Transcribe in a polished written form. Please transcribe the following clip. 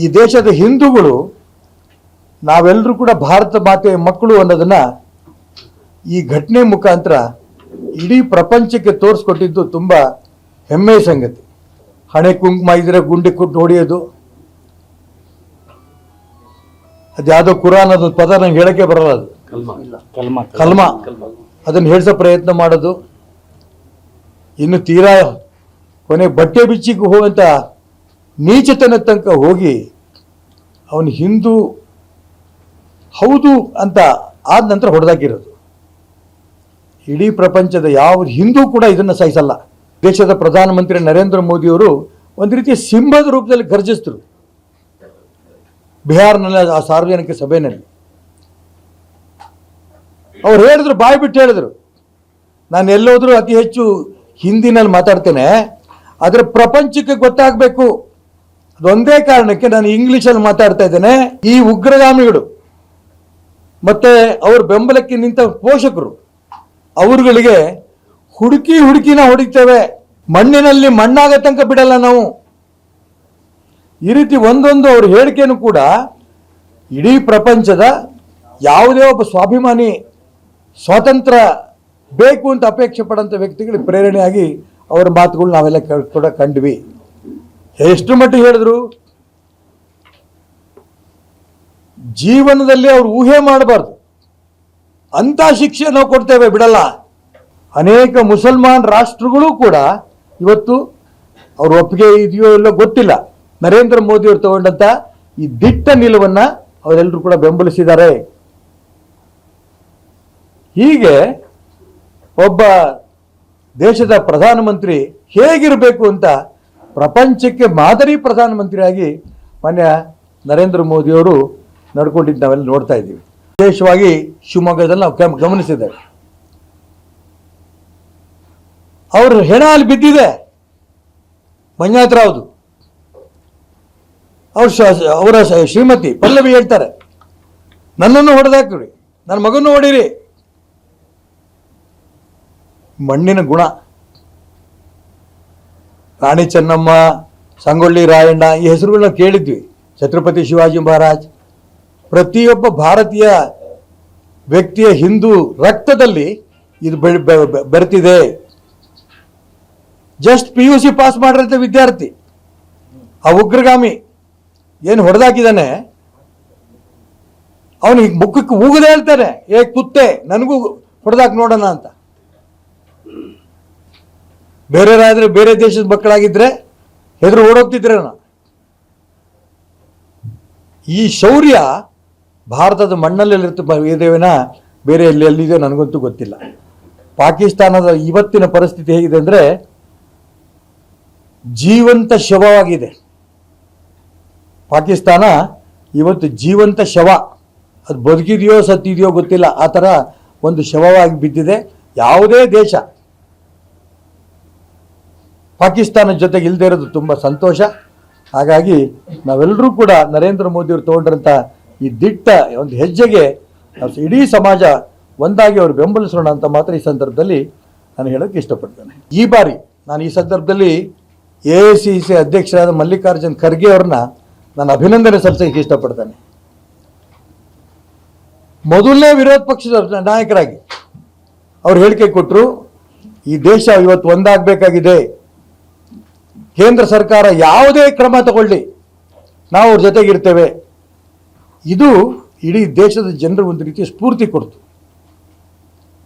ಈ ದೇಶದ ಹಿಂದೂಗಳು ನಾವೆಲ್ಲರೂ ಕೂಡ ಭಾರತ ಮಾತೆಯ ಮಕ್ಕಳು ಅನ್ನೋದನ್ನ ಈ ಘಟನೆ ಮುಖಾಂತರ ಇಡೀ ಪ್ರಪಂಚಕ್ಕೆ ತೋರಿಸ್ಕೊಟ್ಟಿದ್ದು ತುಂಬ ಹೆಮ್ಮೆಯ ಸಂಗತಿ. ಹಣೆ ಕುಂಕುಮ ಇದ್ರೆ ಗುಂಡಿ ಕೊಟ್ಟು ಹೊಡೆಯೋದು, ಅದ್ಯಾವುದೋ ಕುರಾನ್ ಅನ್ನೋ ಪದ ನಂಗೆ ಹೇಳಕ್ಕೆ ಬರಲ್ಲ, ಅದು ಕಲ್ಮಾ, ಅದನ್ನು ಹೇಳಿಸೋ ಪ್ರಯತ್ನ ಮಾಡೋದು, ಇನ್ನು ತೀರಾ ಕೊನೆ ಬಟ್ಟೆ ಬಿಚ್ಚಿಗೆ ಹೋಗುವಂಥ ನೀಚತನ ತನಕ ಹೋಗಿ ಅವನು ಹಿಂದೂ ಹೌದು ಅಂತ ಆದ ನಂತರ ಹೊಡೆದಾಕಿರೋದು. ಇಡೀ ಪ್ರಪಂಚದ ಯಾವ ಹಿಂದೂ ಕೂಡ ಇದನ್ನು ಸಹಿಸಲ್ಲ. ದೇಶದ ಪ್ರಧಾನಮಂತ್ರಿ ನರೇಂದ್ರ ಮೋದಿಯವರು ಒಂದು ರೀತಿಯ ಸಿಂಹದ ರೂಪದಲ್ಲಿ ಗರ್ಜಿಸಿದ್ರು ಬಿಹಾರ್ನಲ್ಲಿ ಆ ಸಾರ್ವಜನಿಕ ಸಭೆಯಲ್ಲಿ. ಅವ್ರು ಹೇಳಿದ್ರು, ಬಾಯಿ ಬಿಟ್ಟು ಹೇಳಿದ್ರು, ನಾನು ಎಲ್ಲೋದ್ರೂ ಅತಿ ಹೆಚ್ಚು ಹಿಂದಿನಲ್ಲಿ ಮಾತಾಡ್ತೇನೆ, ಆದರೆ ಪ್ರಪಂಚಕ್ಕೆ ಗೊತ್ತಾಗಬೇಕು, ಅದೊಂದೇ ಕಾರಣಕ್ಕೆ ನಾನು ಇಂಗ್ಲಿಷಲ್ಲಿ ಮಾತಾಡ್ತಾ ಇದ್ದೇನೆ. ಈ ಉಗ್ರಗಾಮಿಗಳು ಮತ್ತೆ ಅವ್ರ ಬೆಂಬಲಕ್ಕೆ ನಿಂತ ಪೋಷಕರು ಅವರುಗಳಿಗೆ ಹುಡುಕಿನ ಹೊಡಿತೇವೆ, ಮಣ್ಣಿನಲ್ಲಿ ಮಣ್ಣಾಗ ತನಕ ಬಿಡಲ್ಲ ನಾವು. ಈ ರೀತಿ ಒಂದೊಂದು ಅವ್ರ ಹೇಳಿಕೆಯನ್ನು ಕೂಡ ಇಡೀ ಪ್ರಪಂಚದ ಯಾವುದೇ ಒಬ್ಬ ಸ್ವಾಭಿಮಾನಿ ಸ್ವಾತಂತ್ರ್ಯ ಬೇಕು ಅಂತ ಅಪೇಕ್ಷೆ ಪಡೋಂಥ ವ್ಯಕ್ತಿಗಳಿಗೆ ಪ್ರೇರಣೆಯಾಗಿ ಅವರ ಮಾತುಗಳು ನಾವೆಲ್ಲ ಕೂಡ ಕಂಡ್ವಿ. ಎಷ್ಟು ಮಟ್ಟಿಗೆ ಹೇಳಿದ್ರು, ಜೀವನದಲ್ಲಿ ಅವ್ರು ಊಹೆ ಮಾಡಬಾರ್ದು ಅಂಥ ಶಿಕ್ಷೆ ನಾವು ಕೊಡ್ತೇವೆ, ಬಿಡಲ್ಲ. ಅನೇಕ ಮುಸಲ್ಮಾನ್ ರಾಷ್ಟ್ರಗಳು ಕೂಡ ಇವತ್ತು ಅವ್ರ ಒಪ್ಪಿಗೆ ಇದೆಯೋ ಇಲ್ಲೋ ಗೊತ್ತಿಲ್ಲ, ನರೇಂದ್ರ ಮೋದಿ ಅವರು ತಗೊಂಡಂತ ಈ ದಿಟ್ಟ ನಿಲುವನ್ನು ಅವರೆಲ್ಲರೂ ಕೂಡ ಬೆಂಬಲಿಸಿದ್ದಾರೆ. ಹೀಗೆ ಒಬ್ಬ ದೇಶದ ಪ್ರಧಾನಮಂತ್ರಿ ಹೇಗಿರಬೇಕು ಅಂತ ಪ್ರಪಂಚಕ್ಕೆ ಮಾದರಿ ಪ್ರಧಾನಮಂತ್ರಿಯಾಗಿ ಮಾನ್ಯ ನರೇಂದ್ರ ಮೋದಿಯವರು ನಡ್ಕೊಂಡಿದ್ದು ನಾವೆಲ್ಲ ನೋಡ್ತಾ ಇದ್ದೀವಿ. ವಿಶೇಷವಾಗಿ ಶಿವಮೊಗ್ಗದಲ್ಲಿ ನಾವು ಗಮನಿಸಿದ್ದೇವೆ. ಅವ್ರ ಹೆಣ ಅಲ್ಲಿ ಬಿದ್ದಿದೆ, ಮಂಜುನಾಥ್ ರಾವ್ದು. ಅವರ ಶ್ರೀಮತಿ ಪಲ್ಲವಿ ಹೇಳ್ತಾರೆ, ನನ್ನನ್ನು ಹೊಡೆದಾಕ್ರಿ, ನನ್ನ ಮಗನ್ನು ಹೊಡೀರಿ. ಮಣ್ಣಿನ ಗುಣ. ರಾಣಿ ಚೆನ್ನಮ್ಮ, ಸಂಗೊಳ್ಳಿ ರಾಯಣ್ಣ ಈ ಹೆಸರುಗಳನ್ನ ಕೇಳಿದ್ವಿ, ಛತ್ರಪತಿ ಶಿವಾಜಿ ಮಹಾರಾಜ್. ಪ್ರತಿಯೊಬ್ಬ ಭಾರತೀಯ ವ್ಯಕ್ತಿಯ ಹಿಂದೂ ರಕ್ತದಲ್ಲಿ ಇದು ಬೆರೆತಿದೆ. ಜಸ್ಟ್ PUC ಪಾಸ್ ಮಾಡಿರಂಥ ವಿದ್ಯಾರ್ಥಿ ಆ ಉಗ್ರಗಾಮಿ ಏನು ಹೊಡೆದಾಕಿದ್ದಾನೆ, ಅವನಿಗೆ ಮುಖಕ್ಕೆ ಊಗದೆ ಹೇಳ್ತಾನೆ, ಏ ಕುತ್ತೆ ನನಗೂ ಹೊಡೆದಾಕಿ ನೋಡೋಣ ಅಂತ. ಬೇರೆಯವರಾದ್ರೆ, ಬೇರೆ ದೇಶದ ಮಕ್ಕಳಾಗಿದ್ರೆ ಹೆದರು ಓಡೋಗ್ತಿದ್ರೆ. ಈ ಶೌರ್ಯ ಭಾರತದ ಮಣ್ಣಲ್ಲಿರುತ್ತೇವಿನ ಬೇರೆ ಎಲ್ಲಿದೆಯೋ ನನಗಂತೂ ಗೊತ್ತಿಲ್ಲ. ಪಾಕಿಸ್ತಾನದ ಇವತ್ತಿನ ಪರಿಸ್ಥಿತಿ ಹೇಗಿದೆ ಅಂದರೆ ಜೀವಂತ ಶವವಾಗಿದೆ. ಪಾಕಿಸ್ತಾನ ಇವತ್ತು ಜೀವಂತ ಶವ, ಅದು ಬದುಕಿದೆಯೋ ಸತ್ತಿದೆಯೋ ಗೊತ್ತಿಲ್ಲ, ಆ ಥರ ಒಂದು ಶವವಾಗಿ ಬಿದ್ದಿದೆ. ಯಾವುದೇ ದೇಶ ಪಾಕಿಸ್ತಾನದ ಜೊತೆಗೆ ಇಲ್ಲದೆ ಇರೋದು ತುಂಬ ಸಂತೋಷ. ಹಾಗಾಗಿ ನಾವೆಲ್ಲರೂ ಕೂಡ ನರೇಂದ್ರ ಮೋದಿಯವರು ತಗೊಂಡ್ರಂಥ ಈ ದಿಟ್ಟ ಒಂದು ಹೆಜ್ಜೆಗೆ ಇಡೀ ಸಮಾಜ ಒಂದಾಗಿ ಅವರು ಬೆಂಬಲಿಸೋಣ ಅಂತ ಮಾತ್ರ ಈ ಸಂದರ್ಭದಲ್ಲಿ ನಾನು ಹೇಳೋಕ್ಕೆ ಇಷ್ಟಪಡ್ತೇನೆ. ಈ ಬಾರಿ ನಾನು ಈ ಸಂದರ್ಭದಲ್ಲಿ AICC ಅಧ್ಯಕ್ಷರಾದ ಮಲ್ಲಿಕಾರ್ಜುನ್ ಖರ್ಗೆ ಅವ್ರನ್ನ ನಾನು ಅಭಿನಂದನೆ ಸಲ್ಲಿಸೋಕ್ಕೆ ಇಷ್ಟಪಡ್ತೇನೆ. ಮೊದಲನೇ ವಿರೋಧ ಪಕ್ಷದ ನಾಯಕರಾಗಿ ಅವ್ರು ಹೇಳಿಕೆ ಕೊಟ್ಟರು, ಈ ದೇಶ ಇವತ್ತು ಒಂದಾಗಬೇಕಾಗಿದೆ, ಕೇಂದ್ರ ಸರ್ಕಾರ ಯಾವುದೇ ಕ್ರಮ ತಗೊಳ್ಳಿ ನಾವು ಅವ್ರ ಜೊತೆಗಿರ್ತೇವೆ. ಇದು ಇಡೀ ದೇಶದ ಜನರು ಒಂದು ರೀತಿಯ ಸ್ಫೂರ್ತಿ ಕೊಡ್ತು.